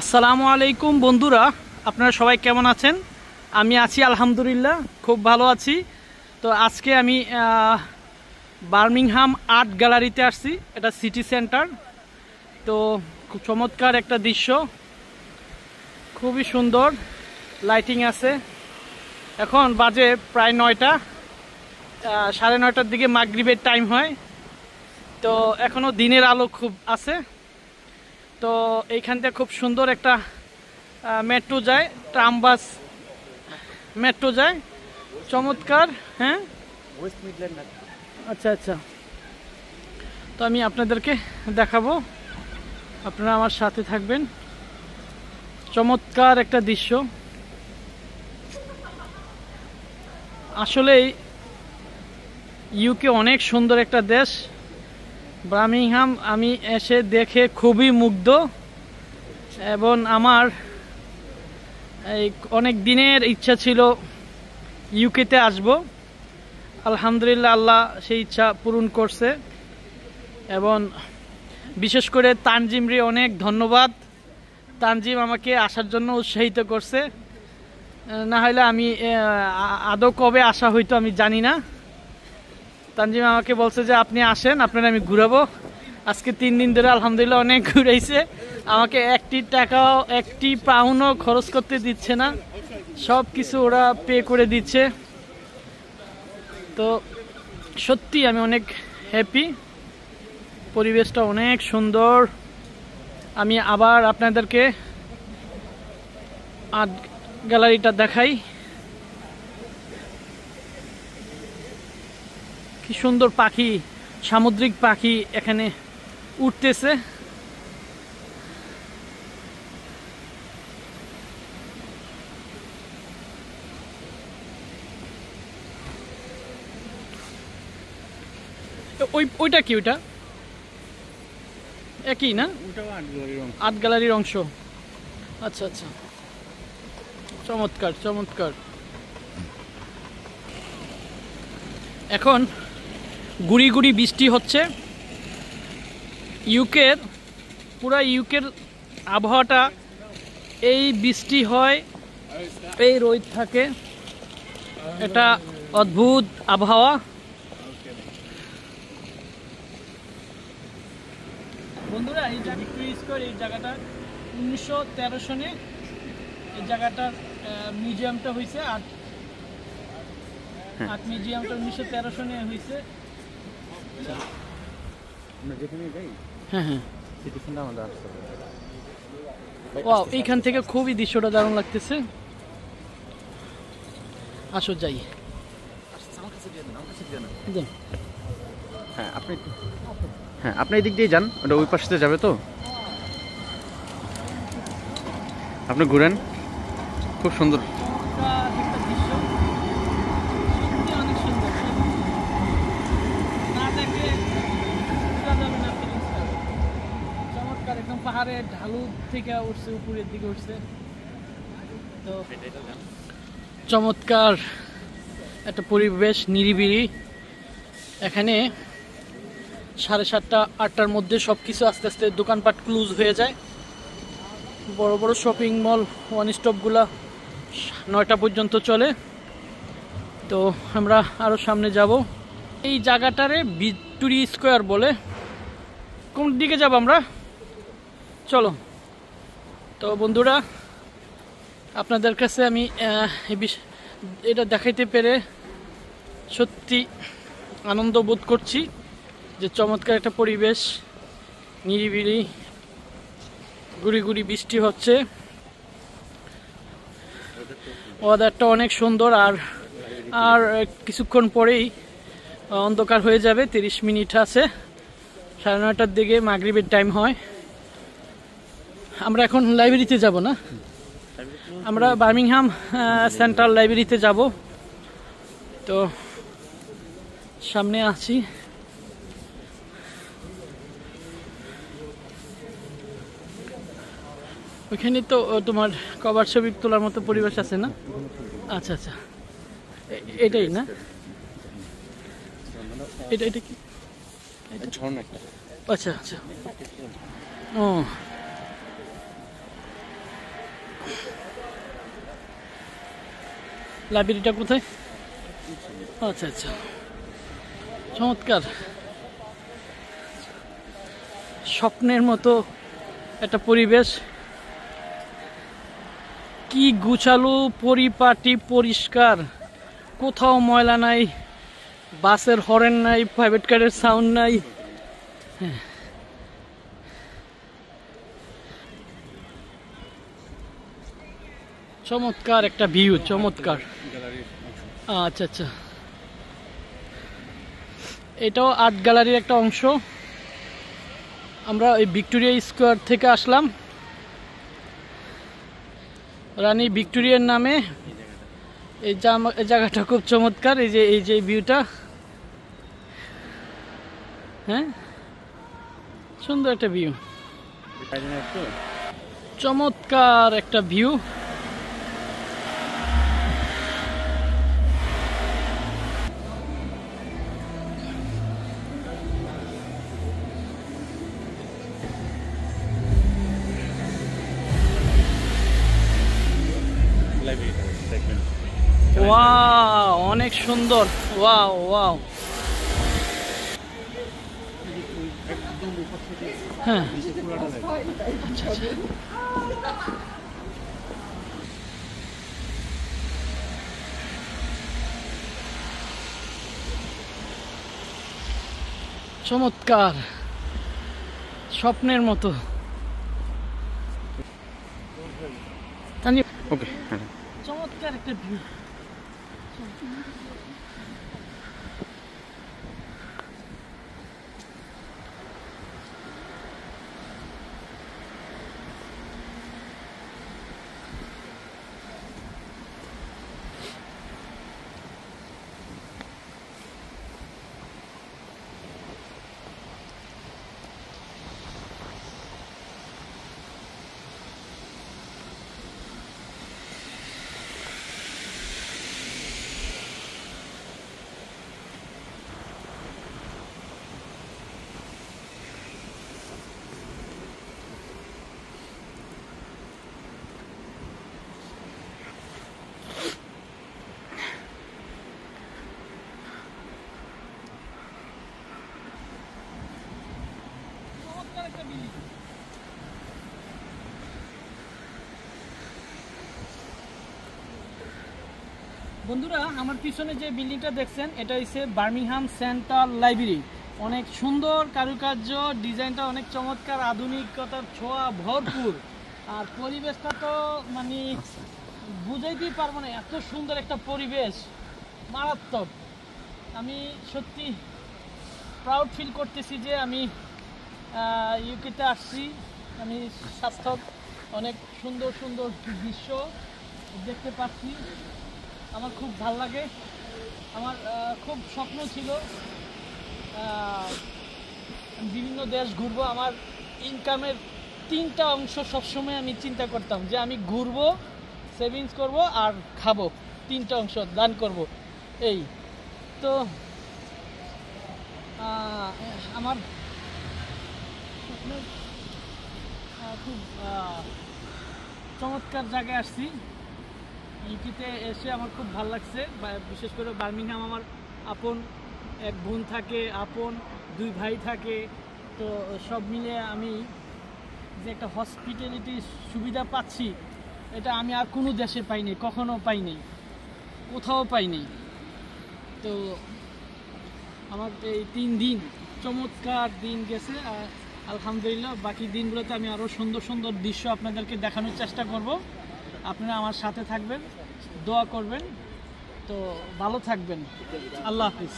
আসসালামু আলাইকুম বন্ধুরা, আপনারা সবাই কেমন আছেন? আমি আছি আলহামদুলিল্লাহ, খুব ভালো আছি। তো আজকে আমি বার্মিংহাম আর্ট গ্যালারিতে আসছি। এটা সিটি সেন্টার। তো খুব চমৎকার একটা দৃশ্য, খুবই সুন্দর, লাইটিং আছে। এখন বাজে প্রায় 9টা, 9:30টার দিকে মাগরিবের টাইম হয়। তো এখনও দিনের আলো খুব আছে। তো এইখান থেকে খুব সুন্দর একটা মেট্রো যায়, ট্রাম বাস মেট্রো যায়, চমৎকার। হ্যাঁ, আচ্ছা আচ্ছা। তো আমি আপনাদেরকে দেখাবো, আপনারা আমার সাথে থাকবেন। চমৎকার একটা দৃশ্য। আসলেই ইউকে অনেক সুন্দর একটা দেশ। বার্মিংহাম আমি এসে দেখে খুবই মুগ্ধ, এবং আমার এই অনেক দিনের ইচ্ছা ছিল ইউকেতে আসব। আলহামদুলিল্লাহ, আল্লাহ সেই ইচ্ছা পূরণ করছে। এবং বিশেষ করে তানজিমরে অনেক ধন্যবাদ। তানজিম আমাকে আসার জন্য উৎসাহিত করছে, না হলে আমি আদৌ কবে আসা হইতো আমি জানি না। তানজিম আমাকে বলছে যে আপনি আসেন, আপনারা আমি ঘুরাবো। আজকে 3 দিন ধরে আলহামদুলিল্লাহ অনেক ঘুরাইছে। আমাকে একটি টাকাও, একটি পাউন্ডও খরচ করতে দিচ্ছে না, সব কিছু ওরা পে করে দিচ্ছে। তো সত্যি আমি অনেক হ্যাপি, পরিবেশটা অনেক সুন্দর। আমি আবার আপনাদেরকে আর্ট গ্যালারিটা দেখাই। কি সুন্দর পাখি, সামুদ্রিক পাখি এখানে উঠতেছে। ওইটা কি? ওইটা একই না? আর্ট গ্যালারির অংশ। আচ্ছা আচ্ছা, চমৎকার চমৎকার। এখন গুড়ি গুড়ি বৃষ্টি হচ্ছে। পুরা ইউকের আবহাওয়াটা, এই বৃষ্টি হয়, এই রোদ থাকে, এটা অদ্ভুত আবহাওয়া। বন্ধুরা, এই জায়গাটা 1913 সনে এই জায়গাটার মিউজিয়ামটা হয়েছে। আর্ট মিউজিয়ামটা 1913 সনে হয়েছে। হ্যাঁ হ্যাঁ, এইখান থেকে খুবই দৃশ্যটা দারুণ লাগতেছে। আসো যাই। হ্যাঁ, আপনি এই দিক দিয়ে যান, ওটা ওই পাশে যাবে। তো আপনি ঘুরেন, খুব সুন্দর। একদম পাহাড়ের ঢালু থেকে উঠছে, উপরের দিকে উঠছে। তো চমৎকার একটা পরিবেশ, নিরিবিলি। এখানে 7:30, 8টার মধ্যে সবকিছু আস্তে আস্তে দোকানপাট ক্লোজ হয়ে যায়। বড় বড় শপিং মল, ওয়ান স্টপগুলা 9টা পর্যন্ত চলে। তো আমরা আরো সামনে যাব। এই জায়গাটারে ভিক্টোরিয়া স্কোয়ার বলে। কোন দিকে যাব আমরা? চলো। তো বন্ধুরা, আপনাদের কাছে আমি এটা দেখাইতে পেরে সত্যি আনন্দ বোধ করছি, যে চমৎকার একটা পরিবেশ, নিরিবিলি, গুড়ি গুড়ি বৃষ্টি হচ্ছে, ওয়েদারটা অনেক সুন্দর। আর কিছুক্ষণ পরেই অন্ধকার হয়ে যাবে। 30 মিনিট আছে, 9:30টার দিকে মাগরিবের টাইম হয়। আমরা এখন লাইব্রেরিতে যাব না, আমরা বার্মিংহাম সেন্ট্রাল লাইব্রেরিতে যাব। তো সামনে আছি। ওইখানে তো তোমার কভার ছবি তোলার মতো পরিবেশ আছে না? আচ্ছা আচ্ছা, এটাই না? এটা কি? আচ্ছা আচ্ছা, ও লাইব্রেরিটা কোথায়? আচ্ছা আচ্ছা, চমৎকার, স্বপ্নের মতো একটা পরিবেশ। কি গুছালো, পরিপাটি, পরিষ্কার, কোথাও ময়লা নাই, বাসের হর্ন নাই, প্রাইভেট কারের সাউন্ড নাই। চমৎকার একটা ভিউ, চমৎকার। আচ্ছা আচ্ছা, এটাও আর্ট গ্যালারির একটা অংশ। আমরা ওই ভিক্টোরিয়া স্কোয়ার থেকে আসলাম, রানী ভিক্টোরিয়ার নামে। এই জায়গাটা খুব চমৎকার, এই যে ভিউটা, হ্যাঁ সুন্দর একটা ভিউ, চমৎকার একটা ভিউ। ওয়াও, অনেক সুন্দর, ওয়াও ওয়াও। হ্যাঁ আচ্ছা আচ্ছা, চমৎকার, স্বপ্নের মতো। ওকে, চমৎকার একটা ভিউ। বন্ধুরা, আমার পিছনে যে বিল্ডিংটা দেখছেন, এটা হচ্ছে বার্মিংহাম সেন্ট্রাল লাইব্রেরি। অনেক সুন্দর কারুকার্য, ডিজাইনটা অনেক চমৎকার, আধুনিকতার ছোঁয়া ভরপুর। আর পরিবেশটা তো মানে বুঝাইতেই পারবো না, এত সুন্দর একটা পরিবেশ, মারাত্মক। আমি সত্যি প্রাউড ফিল করতেছি যে আমি ইউকেতে আসছি। আমি সার্থক, অনেক সুন্দর সুন্দর দৃশ্য দেখতে পাচ্ছি, আমার খুব ভালো লাগে। আমার খুব স্বপ্ন ছিল বিভিন্ন দেশ ঘুরবো। আমার ইনকামের 3টা অংশ সবসময় আমি চিন্তা করতাম যে আমি ঘুরবো, সেভিংস করব আর খাবো, 3টা অংশ দান করব। এই তো আমার খুব চমৎকার জায়গায় আসছি। ইউকেতে এসে আমার খুব ভালো লাগছে, বিশেষ করে বার্মিংহাম। আমার আপন এক বোন থাকে, আপন 2 ভাই থাকে, তো সব মিলে আমি যে একটা হসপিটালিটি সুবিধা পাচ্ছি, এটা আমি আর কোনো দেশে পাইনি, কখনো পাইনি, কোথাও পাইনি। তো আমার এই 3 দিন চমৎকার দিন গেছে, আলহামদুলিল্লাহ। বাকি দিনগুলোতে আমি আরও সুন্দর সুন্দর দৃশ্য আপনাদেরকে দেখানোর চেষ্টা করব। আপনারা আমার সাথে থাকবেন, দোয়া করবেন। তো ভালো থাকবেন, আল্লাহ হাফিজ।